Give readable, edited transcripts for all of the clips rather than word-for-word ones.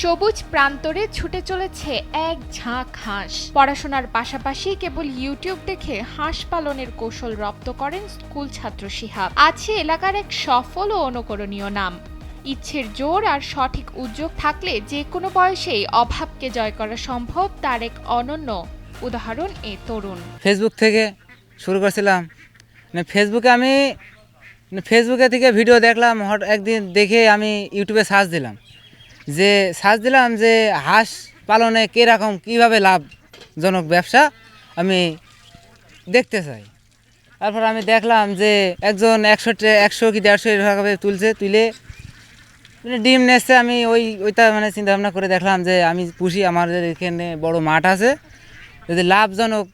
সবুজ প্রান্তরে ছুটে চলেছে এক ঝাঁক হাঁস। পড়াশোনার পাশাপাশি কেবল ইউটিউব দেখে হাঁস পালনের কৌশল রপ্ত করেন স্কুল ছাত্র শিহাব। আছে এলাকার এক সফল ও অনুকরণীয় নাম। ইচ্ছের জোর আর সঠিক উদ্যোগ থাকলে যে কোনো বয়সেই অভাবকে জয় করা সম্ভব, তার এক অনন্য উদাহরণ এ তরুণ। ফেসবুক থেকে শুরু করেছিলাম। ফেসবুকে থেকে ভিডিও দেখলাম, একদিন দেখে আমি ইউটিউবে সার্চ দিলাম যে হাঁস পালনে কীভাবে লাভজনক ব্যবসা আমি দেখতে চাই। তারপর আমি দেখলাম যে একজন 100 কি 150 এভাবে তুলে ডিম নেছে। আমি ওইটা চিন্তা ভাবনা করে দেখলাম যে আমি পুষি, আমাদের এখানে বড় মাঠ আছে, যদি লাভজনক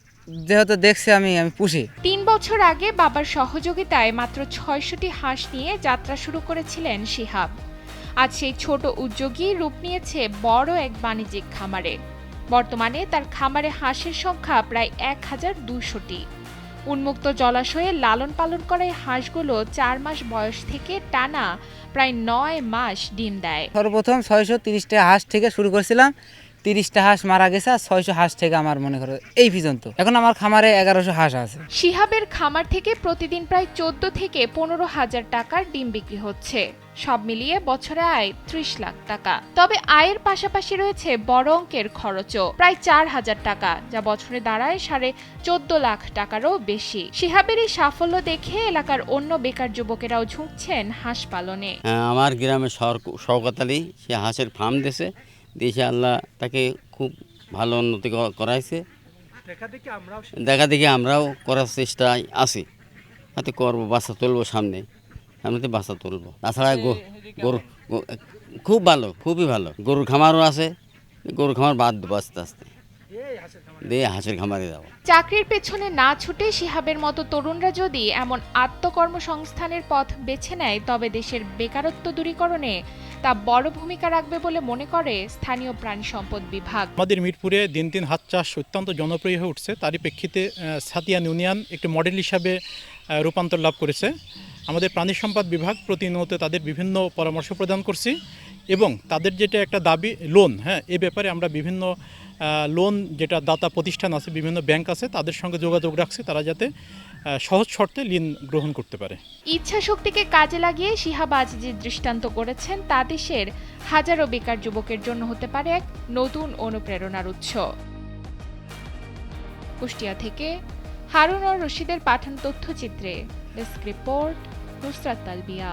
যেহেতু দেখছি আমি পুষি। 3 বছর আগে বাবার সহযোগিতায় মাত্র 600টি হাঁস নিয়ে যাত্রা শুরু করেছিলেন শিহাব। আজ সেই ছোট উদ্যোগই রূপ নিয়েছে বড় এক বাণিজ্যিক খামারে। বর্তমানে তার খামারে হাঁসের সংখ্যা প্রায় 1200টি। উন্মুক্ত জলাশয়ে লালন পালন করা এই হাঁসগুলো 4 মাস বয়স থেকে টানা প্রায় 9 মাস ডিম দেয়। সর্বপ্রথম 630টা হাঁস থেকে শুরু করেছিলাম। 30টা হাঁস মারা গেছে, আর 600 হাঁস থেকে আমার মনে করো এই পর্যন্ত এখন আমার খামারে 1100 হাঁস আছে। শিহাবের খামার থেকে প্রতিদিন প্রায় 14 থেকে 15 হাজার টাকার ডিম বিক্রি হচ্ছে। সব মিলিয়ে বছরে আয় 30 লাখ টাকা। তবে আয়ের পাশাপাশি রয়েছে বড় অঙ্কের খরচও, প্রায় 4000 টাকা, যা বছরে দাঁড়ায় 14.5 লাখ টাকারও বেশি। শিহাবের এই সাফল্য দেখে এলাকার অন্য বেকার যুবকেরাও ঝুঁকছেন হাঁস পালনে। আমার গ্রামের শওকত আলী, সে হাঁসের ফার্ম দিয়েছে, আল্লাহ তাকে খুব ভালো উন্নতি করাইছে। দেখা দেখি আমরাও করার চেষ্টায় আছি, হাতে করবো, বাচ্চা তুলবো, সামনেতে বাচ্চা তুলবো। তাছাড়া গরু খুব ভালো, খুবই ভালো। গরুর খামারও আছে, গরুর খামার বাদ দেবো আস্তে আস্তে, দিয়ে হাঁসের খামারে যাবো। চাকরির পেছনে না ছুটে শিহাবের মতো তরুণরা যদি এমন আত্মকর্মসংস্থানের পথ বেছে নেয়, তবে দেশের বেকারত্ব দূরীকরণে তা বড় ভূমিকা রাখবে বলে মনে করে স্থানীয় প্রাণী সম্পদ বিভাগ। আমাদের মিরপুরে দিন দিন হাঁস চাষ অত্যন্ত জনপ্রিয় হয়ে উঠছে। তারই প্রেক্ষিতে ছাতিয়ান ইউনিয়ন একটি মডেল হিসাবে রূপান্তর লাভ করেছে। আমাদের প্রাণী সম্পদ বিভাগ প্রতিনিয়ত তাদের বিভিন্ন পরামর্শ প্রদান করছি, এবং তাদের যেটা একটা দাবি লোন, এ ব্যাপারে আমরা বিভিন্ন লোন, যেটা দাতা প্রতিষ্ঠান আছে, বিভিন্ন ব্যাংক আছে, তাদের সঙ্গে যোগাযোগ রাখছি, তারা যাতে সহজ শর্তে ঋণ গ্রহণ করতে পারে। ইচ্ছা শক্তিকে কাজে লাগিয়ে শিহাব আজ যে দৃষ্টান্ত করেছেন, তা দেশের হাজারো বেকার যুবকের জন্য হতে পারে এক নতুন অনুপ্রেরণার উৎস। কুষ্টিয়া থেকে হারুন আর রশিদের পাঠানো তথ্যচিত্রে ডেস্ক রিপোর্ট নুসরাত তালবিয়া।